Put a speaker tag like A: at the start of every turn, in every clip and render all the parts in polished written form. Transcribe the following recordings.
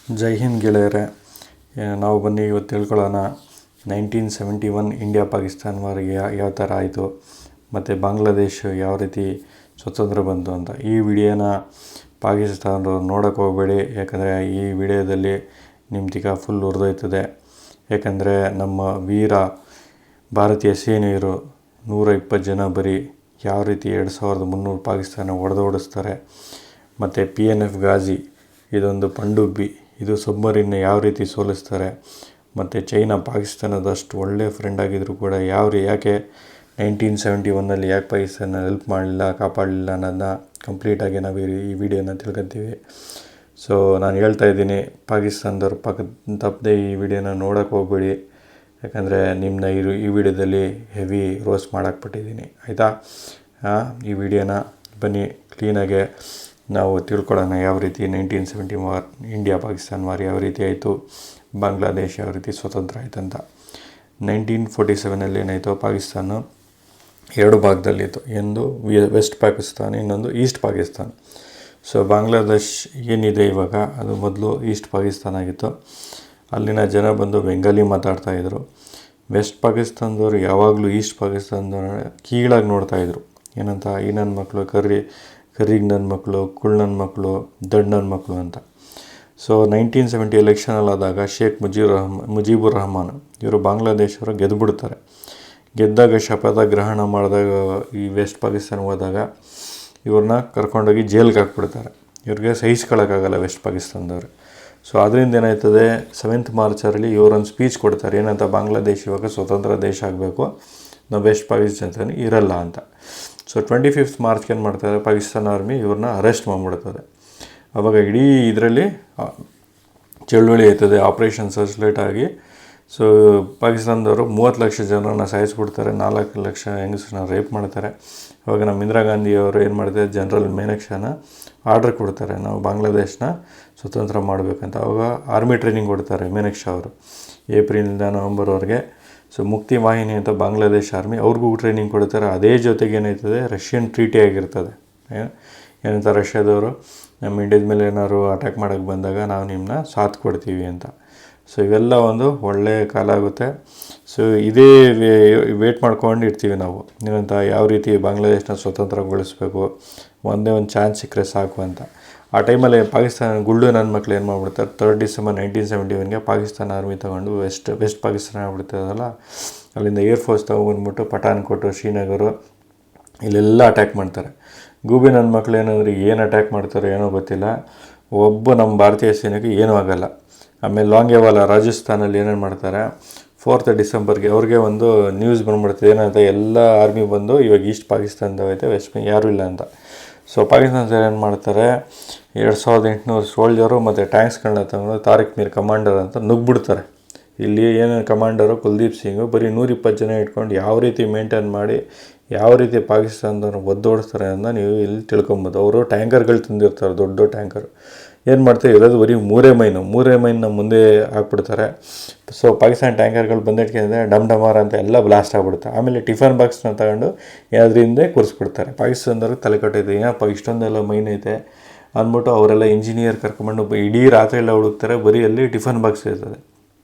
A: ಜೈ ಹಿಂದ್ ಗೆಳೆಯರೆ. ನಾವು ಬನ್ನಿ ಇವತ್ತು ತಿಳ್ಕೊಳ್ಳೋಣ 1971 ಇಂಡಿಯಾ ಪಾಕಿಸ್ತಾನ ವಾರಿಗೆ ಯಾವ ಥರ ಆಯಿತು ಮತ್ತು ಬಾಂಗ್ಲಾದೇಶ ಯಾವ ರೀತಿ ಸ್ವತಂತ್ರ ಬಂತು ಅಂತ. ಈ ವಿಡಿಯೋನ ಪಾಕಿಸ್ತಾನದವ್ರು ನೋಡೋಕೆ ಹೋಗಬೇಡಿ, ಯಾಕಂದರೆ ಈ ವಿಡಿಯೋದಲ್ಲಿ ನಿಮ್ಮ ತಿಕ್ಕ ಫುಲ್ ಉರಿದೋಯ್ತದೆ. ಯಾಕಂದರೆ ನಮ್ಮ ವೀರ ಭಾರತೀಯ ಸೇನೆಯರು 120 ಜನ ಬರೀ ಯಾವ ರೀತಿ 2300 ಪಾಕಿಸ್ತಾನ ಓಡಿಸ್ತಾರೆ. ಮತ್ತು PNF ಗಾಜಿ ಇದೊಂದು ಪಂಡುಬ್ಬಿ, ಇದು ಸಬ್ಮರೀನ್ನ ಯಾವ ರೀತಿ ಸೋಲಿಸ್ತಾರೆ. ಮತ್ತು ಚೈನಾ ಪಾಕಿಸ್ತಾನದಷ್ಟು ಒಳ್ಳೆಯ ಫ್ರೆಂಡ್ ಆಗಿದ್ರು ಕೂಡ ಯಾಕೆ 1971 ಯಾಕೆ ಪಾಕಿಸ್ತಾನ ಹೆಲ್ಪ್ ಮಾಡಲಿಲ್ಲ, ಕಾಪಾಡಲಿಲ್ಲ ಅನ್ನೋದನ್ನ ಕಂಪ್ಲೀಟಾಗಿ ನಾವು ಈ ವಿಡಿಯೋನ ತಿಳ್ಕೊತೀವಿ. ಸೊ ನಾನು ಹೇಳ್ತಾ ಇದ್ದೀನಿ, ಪಾಕಿಸ್ತಾನದವ್ರು ತಪ್ಪದೆ ಈ ವಿಡಿಯೋನ ನೋಡೋಕೆ ಹೋಗ್ಬೇಡಿ, ಯಾಕಂದರೆ ನಿಮ್ಮನ್ನ ಈ ವಿಡಿಯೋದಲ್ಲಿ ಹೆವಿ ರೋಸ್ಟ್ ಮಾಡಾಕ್ಬಿಟ್ಟಿದ್ದೀನಿ, ಆಯಿತಾ. ಈ ವಿಡಿಯೋನ ಬನ್ನಿ ಕ್ಲೀನಾಗೆ ನಾವು ತಿಳ್ಕೊಳ್ಳೋಣ ಯಾವ ರೀತಿ 1971 ಇಂಡಿಯಾ ಪಾಕಿಸ್ತಾನ ವಾರ್ ಯಾವ ರೀತಿ ಆಯಿತು, ಬಾಂಗ್ಲಾದೇಶ ಯಾವ ರೀತಿ ಸ್ವತಂತ್ರ ಆಯ್ತಂತ. 1947 ಏನಾಯಿತು, ಪಾಕಿಸ್ತಾನ ಎರಡು ಭಾಗದಲ್ಲಿತ್ತು, ಒಂದು ವೆಸ್ಟ್ ಪಾಕಿಸ್ತಾನ, ಇನ್ನೊಂದು ಈಸ್ಟ್ ಪಾಕಿಸ್ತಾನ. ಸೊ ಬಾಂಗ್ಲಾದೇಶ್ ಏನಿದೆ ಇವಾಗ ಅದು ಮೊದಲು ಈಸ್ಟ್ ಪಾಕಿಸ್ತಾನ ಆಗಿತ್ತು. ಅಲ್ಲಿನ ಜನ ಬಂದು ಬೆಂಗಾಲಿ ಮಾತಾಡ್ತಾಯಿದ್ರು. ವೆಸ್ಟ್ ಪಾಕಿಸ್ತಾನದವರು ಯಾವಾಗಲೂ ಈಸ್ಟ್ ಪಾಕಿಸ್ತಾನದವ್ರ ಕೀಳಾಗಿ ನೋಡ್ತಾಯಿದ್ರು. ಏನಂತ, ಈ ನನ್ನ ಮಕ್ಕಳು ಕರ್ರಿಗೆ ನನ್ನ ಮಕ್ಕಳು, ನನ್ನ ಮಕ್ಕಳು, ನನ್ನ ಮಕ್ಕಳು ಅಂತ. ಸೊ 1970 ಎಲೆಕ್ಷನಲ್ಲಿ ಆದಾಗ ಶೇಖ್ ಮುಜೀಬುರ್ ರಹಮಾನ್ ಇವರು ಬಾಂಗ್ಲಾದೇಶವರು ಗೆದ್ದುಬಿಡ್ತಾರೆ. ಗೆದ್ದಾಗ ಶಪಥ ಗ್ರಹಣ ಮಾಡಿದಾಗ ಈ ವೆಸ್ಟ್ ಪಾಕಿಸ್ತಾನ ಹೋದಾಗ ಇವ್ರನ್ನ ಕರ್ಕೊಂಡೋಗಿ ಜೈಲ್ಗೆ ಹಾಕ್ಬಿಡ್ತಾರೆ. ಇವ್ರಿಗೆ ಸಹಿಸ್ಕೊಳ್ಳೋಕ್ಕಾಗಲ್ಲ ವೆಸ್ಟ್ ಪಾಕಿಸ್ತಾನದವ್ರು. ಸೊ ಅದರಿಂದ ಏನಾಯ್ತದೆ, 7th ಮಾರ್ಚಲ್ಲಿ ಇವರೊಂದು ಸ್ಪೀಚ್ ಕೊಡ್ತಾರೆ. ಏನಂತ, ಬಾಂಗ್ಲಾದೇಶ ಇವಾಗ ಸ್ವತಂತ್ರ ದೇಶ ಆಗಬೇಕು, ನಾವು ವೆಸ್ಟ್ ಪಾಕಿಸ್ತಾನ ಇರಲ್ಲ ಅಂತ. ಸೊ 25th ಮಾರ್ಚ್ಗೆ ಏನು ಮಾಡ್ತಾರೆ, ಪಾಕಿಸ್ತಾನ ಆರ್ಮಿ ಇವ್ರನ್ನ ಅರೆಸ್ಟ್ ಮಾಡಿಬಿಡ್ತದೆ. ಆವಾಗ ಇಡೀ ಇದರಲ್ಲಿ ಚಳುವಳಿ ಆಯ್ತದೆ, ಆಪ್ರೇಷನ್ ಸರ್ಚ್ಲೈಟ್ ಆಗಿ. ಸೊ ಪಾಕಿಸ್ತಾನದವರು 30 ಲಕ್ಷ ಜನರನ್ನ ಸಾಯಿಸ್ಬಿಡ್ತಾರೆ, 4 ಲಕ್ಷ ಹೆಂಗಸರನ್ನ ರೇಪ್ ಮಾಡ್ತಾರೆ. ಅವಾಗ ನಮ್ಮ ಇಂದಿರಾ ಗಾಂಧಿಯವರು ಏನು ಮಾಡ್ತಾರೆ, ಜನರಲ್ ಮೇನಕ್ಷಾನ ಆರ್ಡರ್ ಕೊಡ್ತಾರೆ, ನಾವು ಬಾಂಗ್ಲಾದೇಶನ ಸ್ವತಂತ್ರ ಮಾಡಬೇಕಂತ. ಅವಾಗ ಆರ್ಮಿ ಟ್ರೈನಿಂಗ್ ಕೊಡ್ತಾರೆ ಮೇನಕ್ಷಾ ಅವರು, ಏಪ್ರಿಲಿಂದ ನವಂಬರ್ವರೆಗೆ. ಸೊ ಮುಕ್ತಿ ವಾಹಿನಿ ಅಂತ ಬಾಂಗ್ಲಾದೇಶ್ ಆರ್ಮಿ ಅವ್ರಿಗೂ ಟ್ರೈನಿಂಗ್ ಕೊಡ್ತಾರೆ. ಅದೇ ಜೊತೆಗೆ ಏನಾಯ್ತದೆ, ರಷ್ಯನ್ ಟ್ರೀಟಿ ಆಗಿರ್ತದೆ. ಏನಂತ, ರಷ್ಯಾದವರು ನಮ್ಮ ಇಂಡಿಯಾದ ಮೇಲೆ ಏನಾದ್ರು ಅಟ್ಯಾಕ್ ಮಾಡೋಕ್ಕೆ ಬಂದಾಗ ನಾವು ನಿಮ್ಮನ್ನ ಸಾಥ್ ಕೊಡ್ತೀವಿ ಅಂತ. ಸೊ ಇವೆಲ್ಲ ಒಂದು ಒಳ್ಳೆಯ ಕಾಲ ಆಗುತ್ತೆ. ಸೊ ಇದೇ ವೇಟ್ ಮಾಡ್ಕೊಂಡು ಇರ್ತೀವಿ ನಾವು, ಏನಂತ, ಯಾವ ರೀತಿ ಬಾಂಗ್ಲಾದೇಶನ ಸ್ವತಂತ್ರಗೊಳಿಸ್ಬೇಕು, ಒಂದೇ ಒಂದು ಚಾನ್ಸ್ ಸಿಕ್ಕರೆ ಸಾಕು ಅಂತ. ಆ ಟೈಮಲ್ಲಿ ಪಾಕಿಸ್ತಾನ ನನ್ನ ಮಕ್ಕಳು ಏನು ಮಾಡಿಬಿಡ್ತಾರೆ, 3 ಡಿಸೆಂಬರ್ 1971ಗೆ ಪಾಕಿಸ್ತಾನ ಆರ್ಮಿ ತೊಗೊಂಡು ವೆಸ್ಟ್ ಪಾಕಿಸ್ತಾನ ಆಗ್ಬಿಡ್ತದಲ್ಲ, ಅಲ್ಲಿಂದ ಏರ್ಫೋರ್ಸ್ ತೊಗೊಂಡ್ಬಿಟ್ಟು ಪಠಾನ್ಕೋಟ್, ಶ್ರೀನಗರ ಇಲ್ಲೆಲ್ಲ ಅಟ್ಯಾಕ್ ಮಾಡ್ತಾರೆ. ನನ್ನ ಮಕ್ಕಳು ಏನಂದ್ರೆ ಏನು ಅಟ್ಯಾಕ್ ಮಾಡ್ತಾರೋ ಏನೋ ಗೊತ್ತಿಲ್ಲ, ಒಬ್ಬ ನಮ್ಮ ಭಾರತೀಯ ಸೇನೆಗೆ ಏನೂ ಆಗೋಲ್ಲ. ಆಮೇಲೆ ಲಾಂಗೇವಾಲಾ ರಾಜಸ್ಥಾನಲ್ಲಿ ಏನೇನು ಮಾಡ್ತಾರೆ, 4th ಡಿಸೆಂಬರ್ಗೆ ಅವ್ರಿಗೆ ಒಂದು ನ್ಯೂಸ್ ಬಂದ್ಬಿಡ್ತದೆ, ಏನಂತ, ಎಲ್ಲ ಆರ್ಮಿ ಬಂದು ಇವಾಗ ಈಸ್ಟ್ ಪಾಕಿಸ್ತಾನದವೈತೆ, ವೆಸ್ಟ್ ಯಾರೂ ಇಲ್ಲ ಅಂತ. ಸೊ ಪಾಕಿಸ್ತಾನದಲ್ಲಿ ಏನು ಮಾಡ್ತಾರೆ, 2800 ಸೋಲ್ಜರು ಮತ್ತು ಟ್ಯಾಂಕ್ಸ್ಗಳನ್ನ ತಗೊಂಡು ತಾರಿಕ್ ಮೀರ್ ಕಮಾಂಡರ್ ಅಂತ ನುಗ್ಬಿಡ್ತಾರೆ. ಇಲ್ಲಿ ಏನೇನು ಕಮಾಂಡರು ಕುಲ್ದೀಪ್ ಸಿಂಗು ಬರೀ 120 ಜನ ಇಟ್ಕೊಂಡು ಯಾವ ರೀತಿ ಮೇಂಟೈನ್ ಮಾಡಿ ಯಾವ ರೀತಿ ಪಾಕಿಸ್ತಾನದವ್ರನ್ನ ಒದ್ದೋಡಿಸ್ತಾರೆ ಅಂತ ನೀವು ಇಲ್ಲಿ ತಿಳ್ಕೊಬೋದು. ಅವರು ಟ್ಯಾಂಕರ್ಗಳು ತಂದಿರ್ತಾರೆ, ದೊಡ್ಡ ಟ್ಯಾಂಕರ್. ಏನು ಮಾಡ್ತಾರೆ, ಇರೋದು ಬರೀ 3 ಮೈನ್ನ ಮುಂದೆ ಹಾಕ್ಬಿಡ್ತಾರೆ. ಸೊ ಪಾಕಿಸ್ತಾನ ಟ್ಯಾಂಕರ್ಗಳು ಬಂದಿಟ್ಕೊಂಡ್ರೆ ಡಮಾರ ಅಂತ ಎಲ್ಲ ಬ್ಲಾಸ್ಟ್ ಆಗಿಬಿಡುತ್ತೆ. ಆಮೇಲೆ ಟಿಫನ್ ಬಾಕ್ಸ್ನ ತಗೊಂಡು ಏನಾದ್ರೂ ಹಿಂದೆ ಕೂರಿಸ್ಬಿಡ್ತಾರೆ. ಪಾಕಿಸ್ತಾನದವ್ರಿಗೆ ತಲೆ ಕಟ್ಟೈತೆ, ಏನಪ್ಪ ಇಷ್ಟೊಂದೆಲ್ಲ ಮೈನ್ ಐತೆ ಅಂದ್ಬಿಟ್ಟು ಅವರೆಲ್ಲ ಇಂಜಿನಿಯರ್ ಕರ್ಕೊಂಡು ಇಡೀ ರಾತ್ರಿ ಎಲ್ಲ ಹುಡುಕ್ತಾರೆ, ಬರೀ ಅಲ್ಲಿ ಟಿಫನ್ ಬಾಕ್ಸ್ ಇರ್ತದೆ.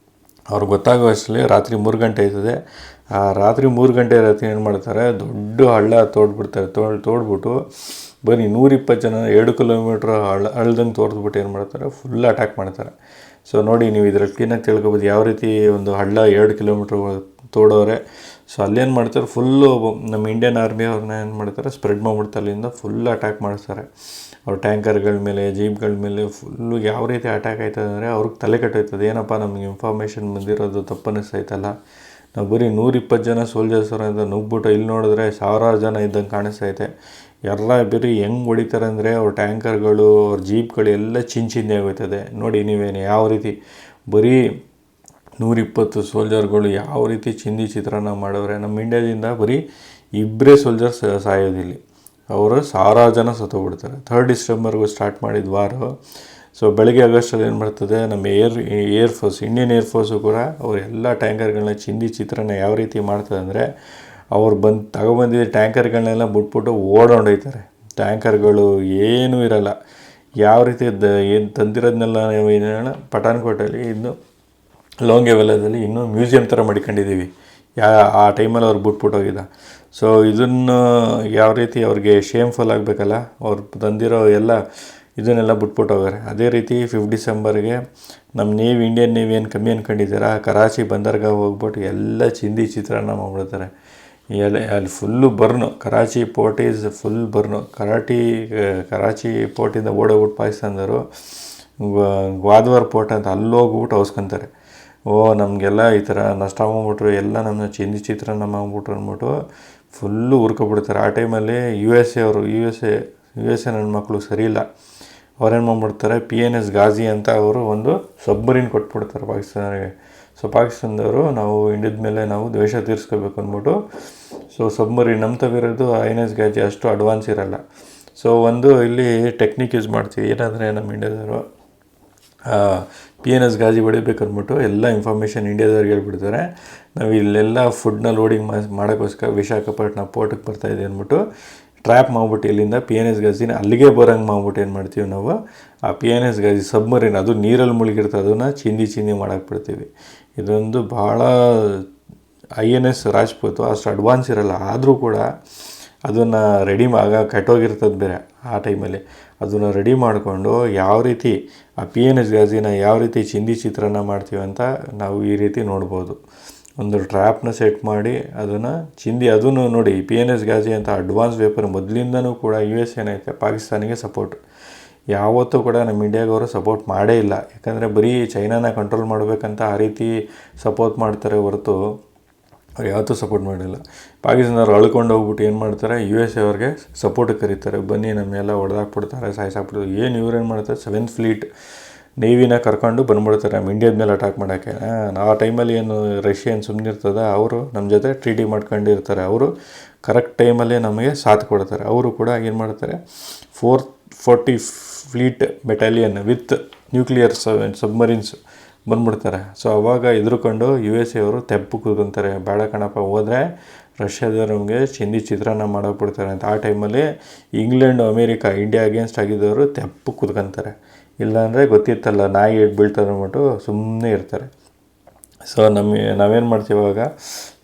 A: ಅವ್ರಿಗೆ ಗೊತ್ತಾಗೋ ಅಷ್ಟರಲ್ಲಿ ರಾತ್ರಿ 3 ಗಂಟೆ ಆಯ್ತದೆ. ಆ ರಾತ್ರಿ 3 ಗಂಟೆ ಏನು ಮಾಡ್ತಾರೆ, ದೊಡ್ಡ ಹಳ್ಳ ತೋಡ್ಬಿಡ್ತಾರೆ. ತೋಡ್ಬಿಟ್ಟು ಬರೀ 120 ಜನ 2 ಕಿಲೋಮೀಟ್ರ್ ಹಳ್ಳದಂಗೆ ತೋರಿಸ್ಬಿಟ್ಟು ಏನು ಮಾಡ್ತಾರೆ, ಫುಲ್ ಅಟ್ಯಾಕ್ ಮಾಡ್ತಾರೆ. ಸೊ ನೋಡಿ, ನೀವು ಇದರಲ್ಲಿ ಕ್ಲೀನಾಗಿ ತಿಳ್ಕೊಬೋದು ಯಾವ ರೀತಿ ಒಂದು ಹಳ್ಳ 2 ಕಿಲೋಮೀಟ್ರ್ ತೋಡೋರೆ. ಸೊ ಅಲ್ಲೇನು ಮಾಡ್ತಾರೆ, ಫುಲ್ಲು ನಮ್ಮ ಇಂಡಿಯನ್ ಆರ್ಮಿ ಅವ್ರನ್ನ ಏನು ಮಾಡ್ತಾರೆ, ಸ್ಪ್ರೆಡ್ ಮಾಡಿಬಿಡ್ತಾರೆ, ಅಲ್ಲಿಂದ ಫುಲ್ ಅಟ್ಯಾಕ್ ಮಾಡಿಸ್ತಾರೆ. ಅವ್ರ ಟ್ಯಾಂಕರ್ಗಳ ಮೇಲೆ, ಜೀಪ್ಗಳ ಮೇಲೆ ಫುಲ್ಲು ಯಾವ ರೀತಿ ಅಟ್ಯಾಕ್ ಆಯ್ತದೆ ಅಂದರೆ ಅವ್ರಿಗೆ ತಲೆ ಕೆಟ್ಟೋಯ್ತದೆ. ಏನಪ್ಪ, ನಮಗೆ ಇನ್ಫಾರ್ಮೇಷನ್ ಬಂದಿರೋದು ತಪ್ಪನ್ನಿಸ್ತೈತಲ್ಲ, ನಾವು ಬರೀ 120 ಜನ ಸೋಲ್ಜರ್ಸರು ಅಂತ ನುಗ್ಬಿಟ್ಟು ಇಲ್ಲಿ ನೋಡಿದ್ರೆ 1000 ಜನ ಇದ್ದಂಗೆ ಕಾಣಿಸ್ತೈತೆ. ಎಲ್ಲ ಬರೀ ಹೆಂಗೆ ಹೊಡಿತಾರೆ ಅಂದರೆ ಅವ್ರ ಟ್ಯಾಂಕರ್ಗಳು, ಅವ್ರ ಜೀಪ್ಗಳು ಎಲ್ಲ ಚಿಂದೆ ಆಗೋಯ್ತದೆ. ನೋಡಿ ನೀವೇನು ಯಾವ ರೀತಿ ಬರೀ 120 ಸೋಲ್ಜರ್ಗಳು ಯಾವ ರೀತಿ ಚಿತ್ರಾನ್ನ ಮಾಡೋರೆ. ನಮ್ಮ ಇಂಡಿಯಾದಿಂದ ಬರೀ 2 ಸೋಲ್ಜರ್ಸ್ ಸಾಯೋದಿಲ್ಲಿ, ಅವರು 1000 ಜನ ಸತ್ತೋಗ್ಬಿಡ್ತಾರೆ. 3rd ಡಿಸೆಂಬರ್ಗೂ ಸ್ಟಾರ್ಟ್ ಮಾಡಿದ ವಾರು. ಸೊ ಬೆಳಗ್ಗೆ ಆಗಸ್ಟಲ್ಲಿ ಏನು ಮಾಡ್ತದೆ, ನಮ್ಮ ಏರ್ಫೋರ್ಸ್ ಇಂಡಿಯನ್ ಏರ್ಫೋರ್ಸು ಕೂಡ ಅವರೆಲ್ಲ ಟ್ಯಾಂಕರ್ಗಳನ್ನ ಚಿತ್ರಾನ್ನ ಯಾವ ರೀತಿ ಮಾಡ್ತದೆ ಅಂದರೆ, ಅವ್ರು ತಗೊಬಂದಿದ್ದ ಟ್ಯಾಂಕರ್ಗಳನ್ನೆಲ್ಲ ಬಿಟ್ಬಿಟ್ಟು ಓಡೋಂಡೋಯ್ತಾರೆ. ಟ್ಯಾಂಕರ್ಗಳು ಏನೂ ಇರಲ್ಲ, ಯಾವ ರೀತಿ ಏನು ತಂದಿರೋದನ್ನೆಲ್ಲ ನಾವು ಏನು ಪಠಾನ್ಕೋಟಲ್ಲಿ ಇನ್ನು ಲೋಂಗೆವೆಲ್ಲದಲ್ಲಿ ಇನ್ನೂ ಮ್ಯೂಸಿಯಂ ಥರ ಮಾಡ್ಕೊಂಡಿದ್ದೀವಿ. ಆ ಟೈಮಲ್ಲಿ ಅವ್ರು ಬಿಟ್ಬಿಟ್ಟು ಹೋಗಿದ್ದ. ಸೊ ಇದನ್ನು ಯಾವ ರೀತಿ ಅವ್ರಿಗೆ ಶೇಮ್ಫುಲ್ ಆಗಬೇಕಲ್ಲ, ಅವ್ರು ತಂದಿರೋ ಎಲ್ಲ ಇದನ್ನೆಲ್ಲ ಬಿಟ್ಬಿಟ್ಟು ಹೋಗಾರೆ. ಅದೇ ರೀತಿ 5 ಡಿಸೆಂಬರ್ಗೆ ನಮ್ಮ ಇಂಡಿಯನ್ ನೇವಿ ಏನು ಕಮ್ಮಿ ಅಂದ್ಕೊಂಡಿದ್ದೀರಾ, ಕರಾಚಿ ಬಂದರ್ಗಾಹ ಹೋಗ್ಬಿಟ್ಟು ಎಲ್ಲ ಚಿಂದಿ ಚಿತ್ರಾನ್ನ ಮಾಡ್ಬಿಡ್ತಾರೆ. ಅಲ್ಲಿ full burn, Karachi port is full burn. Karachi ಪೋರ್ಟಿಂದ ಓಡೋಗ್ಬಿಟ್ಟು ಪಾಕಿಸ್ತಾನದವರು ಗ್ವಾದವರ್ ಪೋರ್ಟ್ ಅಂತ ಅಲ್ಲೋಗ್ಬಿಟ್ಟು ಅವಸ್ಕೊಂತಾರೆ. ನಮಗೆಲ್ಲ ಈ ಥರ ನಷ್ಟ ಮಾಡ್ಬಿಟ್ರು, ಎಲ್ಲ ನಮ್ಮ ಚಿಂದಿ ಚಿತ್ರಾನ್ನ ಮಾಡ್ಬಿಟ್ರು ಅಂದ್ಬಿಟ್ಟು ಫುಲ್ಲು ಹುರ್ಕೊಬಿಡ್ತಾರೆ. ಆ ಟೈಮಲ್ಲಿ ಯು ಎಸ್ ಎ ನನ್ನ ಮಕ್ಕಳು ಸರಿ ಇಲ್ಲ, ಅವ್ರೇನು ಮಾಡ್ಬಿಡ್ತಾರೆ, PNS ಗಾಜಿ ಅಂತ ಅವರು ಒಂದು ಸಬ್ಮರೀನ್ ಕೊಟ್ಬಿಡ್ತಾರೆ ಪಾಕಿಸ್ತಾನಿಗೆ. ಸೊ ಪಾಕಿಸ್ತಾನದವರು ನಾವು ಇಂಡಿಯಾದ ಮೇಲೆ ನಾವು ದ್ವೇಷ ತೀರಿಸ್ಕೋಬೇಕು ಅಂದ್ಬಿಟ್ಟು ಸಬ್ಮರೀನ್ ನಮ್ಮ ತಗಿರೋದು INS ಗಾಜಿ ಅಷ್ಟು ಅಡ್ವಾನ್ಸ್ ಇರೋಲ್ಲ. ಸೊ ಇಲ್ಲಿ ಟೆಕ್ನಿಕ್ ಯೂಸ್ ಮಾಡ್ತೀವಿ. ಏನಂದರೆ ನಮ್ಮ ಇಂಡಿಯಾದವರು PNS ಗಾಜಿ ಹೊಡಿಬೇಕು ಅಂದ್ಬಿಟ್ಟು ಎಲ್ಲ ಇನ್ಫಾರ್ಮೇಷನ್ ಇಂಡಿಯಾದವ್ರಿಗೆ ಹೇಳ್ಬಿಡ್ತಾರೆ. ನಾವು ಇಲ್ಲೆಲ್ಲ ಫುಡ್ನ ಲೋಡಿಂಗ್ ಮಾಡೋಕ್ಕೋಸ್ಕರ ವಿಶಾಖಪಟ್ಟಣ ಪೋರ್ಟಿಗೆ ಬರ್ತಾಯಿದೆ ಅಂದ್ಬಿಟ್ಟು ಟ್ರ್ಯಾಪ್ ಮಾಡ್ಬಿಟ್ಟು ಇಲ್ಲಿಂದ PNS ಗಾಜಿನ ಅಲ್ಲಿಗೆ ಬರೋಂಗೆ ಮಾಡ್ಬಿಟ್ಟು ಏನು ಮಾಡ್ತೀವಿ ನಾವು, ಆ PNS ಗಾಜಿ ಸಬ್ಮರೀನ್ ಅದು ನೀರಲ್ಲಿ ಮುಳುಗಿರ್ತದೆ, ಅದನ್ನು ಚಿಂದಿ ಮಾಡಾಕ್ಬಿಡ್ತೀವಿ. ಇದೊಂದು ಭಾಳ INS ರಾಜ್ಪೂತ್ ಅಷ್ಟು ಅಡ್ವಾನ್ಸ್ ಇರೋಲ್ಲ, ಆದರೂ ಕೂಡ ಅದನ್ನು ರೆಡಿ ಕೆಟ್ಟೋಗಿರ್ತದೆ ಬೇರೆ. ಆ ಟೈಮಲ್ಲಿ ಅದನ್ನು ರೆಡಿ ಮಾಡಿಕೊಂಡು ಯಾವ ರೀತಿ ಆ PNS ಗಾಜಿನ ಯಾವ ರೀತಿ ಚಿಂದಿ ಚಿತ್ರಾನ್ನ ಮಾಡ್ತೀವಿ ಅಂತ ನಾವು ಈ ರೀತಿ ನೋಡ್ಬೋದು. ಒಂದು ಟ್ರ್ಯಾಪ್ನ ಸೆಟ್ ಮಾಡಿ ಅದನ್ನು ನೋಡಿ, PNS ಗಾಜಿ ಅಂತ ಅಡ್ವಾನ್ಸ್ ವೇಪರ್ ಮೊದಲಿಂದನೂ ಕೂಡ US ಏನೈತೆ ಪಾಕಿಸ್ತಾನಿಗೆ ಸಪೋರ್ಟ್. ಯಾವತ್ತೂ ಕೂಡ ನಮ್ಮ ಇಂಡಿಯಾಗವರು ಸಪೋರ್ಟ್ ಮಾಡೇ ಇಲ್ಲ. ಯಾಕಂದರೆ ಬರೀ ಚೈನಾನ ಕಂಟ್ರೋಲ್ ಮಾಡಬೇಕಂತ ಆ ರೀತಿ ಸಪೋರ್ಟ್ ಮಾಡ್ತಾರೆ ಹೊರತು ಅವ್ರು ಯಾವತ್ತೂ ಸಪೋರ್ಟ್ ಮಾಡಿಲ್ಲ. ಪಾಕಿಸ್ತಾನದವ್ರು ಅಳ್ಕೊಂಡು ಹೋಗ್ಬಿಟ್ಟು ಏನು ಮಾಡ್ತಾರೆ, US ಅವ್ರಿಗೆ ಸಪೋರ್ಟಿಗೆ ಕರೀತಾರೆ, ಬನ್ನಿ ನಮ್ಮೆಲ್ಲ ಹೊಡೆದಾಕ್ಬಿಡ್ತಾರೆ, ಸಾಯಿಸಾಕ್ಬಿಡ್ತಾರೆ. ಇವ್ರೇನು ಮಾಡ್ತಾರೆ, 7th ಫ್ಲೀಟ್ ನೇವಿನ ಕರ್ಕೊಂಡು ಬಂದ್ಬಿಡ್ತಾರೆ ನಮ್ಮ ಇಂಡಿಯಾದ ಮೇಲೆ ಅಟ್ಯಾಕ್ ಮಾಡೋಕ್ಕೆ. ಆ ಟೈಮಲ್ಲಿ ಏನು ರಷ್ಯಾ ಏನು ಸುಮ್ಮನಿರ್ತದೆ, ಅವರು ನಮ್ಮ ಜೊತೆ ಟ್ರೀಟಿ ಮಾಡ್ಕೊಂಡಿರ್ತಾರೆ. ಅವರು ಕರೆಕ್ಟ್ ಟೈಮಲ್ಲೇ ನಮಗೆ ಸಾಥ್ ಕೊಡ್ತಾರೆ. ಅವರು ಕೂಡ ಏನು ಮಾಡ್ತಾರೆ, 440 fleet battalion with nuclear submarines ಬಂದ್ಬಿಡ್ತಾರೆ. ಸೊ ಅವಾಗ ಎದುರುಕೊಂಡು US ಅವರು ತೆಪ್ಪು ಕೂತ್ಕೊಂತಾರೆ, ಬೇಡ ಕಣಪ್ಪ ಹೋದರೆ ರಷ್ಯಾದವ್ರು ನಮಗೆ ಚಿಂದಿ ಚಿತ್ರಾನ್ನ ಮಾಡೋಕ್ಬಿಡ್ತಾರೆ ಅಂತ. ಆ ಟೈಮಲ್ಲಿ ಇಂಗ್ಲೆಂಡು ಅಮೇರಿಕಾ ಇಂಡಿಯಾ ಅಗೇನ್ಸ್ಟ್ ಆಗಿದ್ದವರು ತೆಪ್ಪು ಕೂತ್ಕೊಂತಾರೆ. ಇಲ್ಲಾಂದರೆ ಗೊತ್ತಿತ್ತಲ್ಲ ನಾಯಿ ಬೀಳ್ತಾರೆ ಅಂದ್ಬಿಟ್ಟು ಸುಮ್ಮನೆ ಇರ್ತಾರೆ. ಸೊ ನಾವೇನು ಮಾಡ್ತೀವಿ, ಇವಾಗ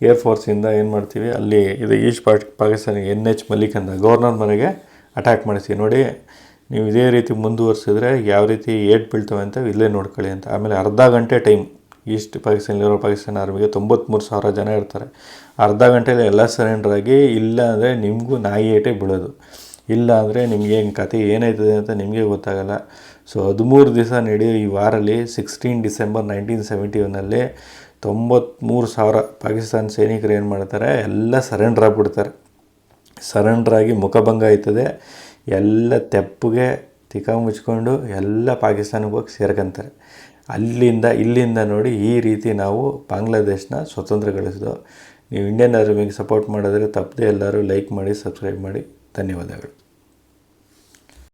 A: ಏರ್ಫೋರ್ಸಿಂದ ಏನು ಮಾಡ್ತೀವಿ, ಅಲ್ಲಿ ಇದು ಈಸ್ಟ್ ಪಾಕಿಸ್ತಾನಿಗೆ NH ಮಲಿಕ್ ಅಂತ ಗವರ್ನರ್ ಮನೆಗೆ ಅಟ್ಯಾಕ್ ಮಾಡಿಸ್ತೀವಿ. ನೋಡಿ, ನೀವು ಇದೇ ರೀತಿ ಮುಂದುವರಿಸಿದ್ರೆ ಯಾವ ರೀತಿ ಏಟ್ ಬೀಳ್ತವೆ ಅಂತ ಇಲ್ಲೇ ನೋಡ್ಕೊಳ್ಳಿ ಅಂತ. ಆಮೇಲೆ ಅರ್ಧ ಗಂಟೆ ಟೈಮ್ ಈಸ್ಟ್ ಪಾಕಿಸ್ತಾನಲ್ಲಿರೋ ಪಾಕಿಸ್ತಾನ ಆರ್ಮಿಗೆ 93,000 ಜನ ಇರ್ತಾರೆ. ಅರ್ಧ ಗಂಟೆಯಲ್ಲಿ ಎಲ್ಲ ಸರೆಂಡರ್ ಆಗಿ, ಇಲ್ಲ ಅಂದರೆ ನಿಮಗೂ ನಾಯಿ ಏಟೇ ಬೀಳೋದು, ಇಲ್ಲ ಅಂದರೆ ನಿಮಗೆ ಕತೆ ಏನಾಯ್ತದೆ ಅಂತ ನಿಮಗೆ ಗೊತ್ತಾಗಲ್ಲ. ಸೊ 13 ದಿವಸ ನಡೆಯೋ ಈ ವಾರಲ್ಲಿ 16 ಡಿಸೆಂಬರ್ 1971 93,000 ಪಾಕಿಸ್ತಾನ ಸೈನಿಕರು ಏನು ಮಾಡ್ತಾರೆ, ಎಲ್ಲ ಸರೆಂಡರ್ ಆಗಿಬಿಡ್ತಾರೆ. ಸರೆಂಡ್ರಾಗಿ ಮುಖಭಂಗ ಆಯ್ತದೆ, ಎಲ್ಲ ತೆಪ್ಪಗೆ ತಿಕ್ಕ ಮುಚ್ಕೊಂಡು ಎಲ್ಲ ಪಾಕಿಸ್ತಾನಕ್ಕೆ ಹೋಗಿ ಸೇರ್ಕೊಂತಾರೆ. ಇಲ್ಲಿಂದ ನೋಡಿ ಈ ರೀತಿ ನಾವು ಬಾಂಗ್ಲಾದೇಶನ ಸ್ವತಂತ್ರ ಗಳಿಸಿದೋ. ನೀವು ಇಂಡಿಯನ್ ಆರ್ಮಿಗೆ ಸಪೋರ್ಟ್ ಮಾಡಿದ್ರೆ ತಪ್ಪದೆ ಎಲ್ಲರೂ ಲೈಕ್ ಮಾಡಿ, ಸಬ್ಸ್ಕ್ರೈಬ್ ಮಾಡಿ. ಧನ್ಯವಾದಗಳು.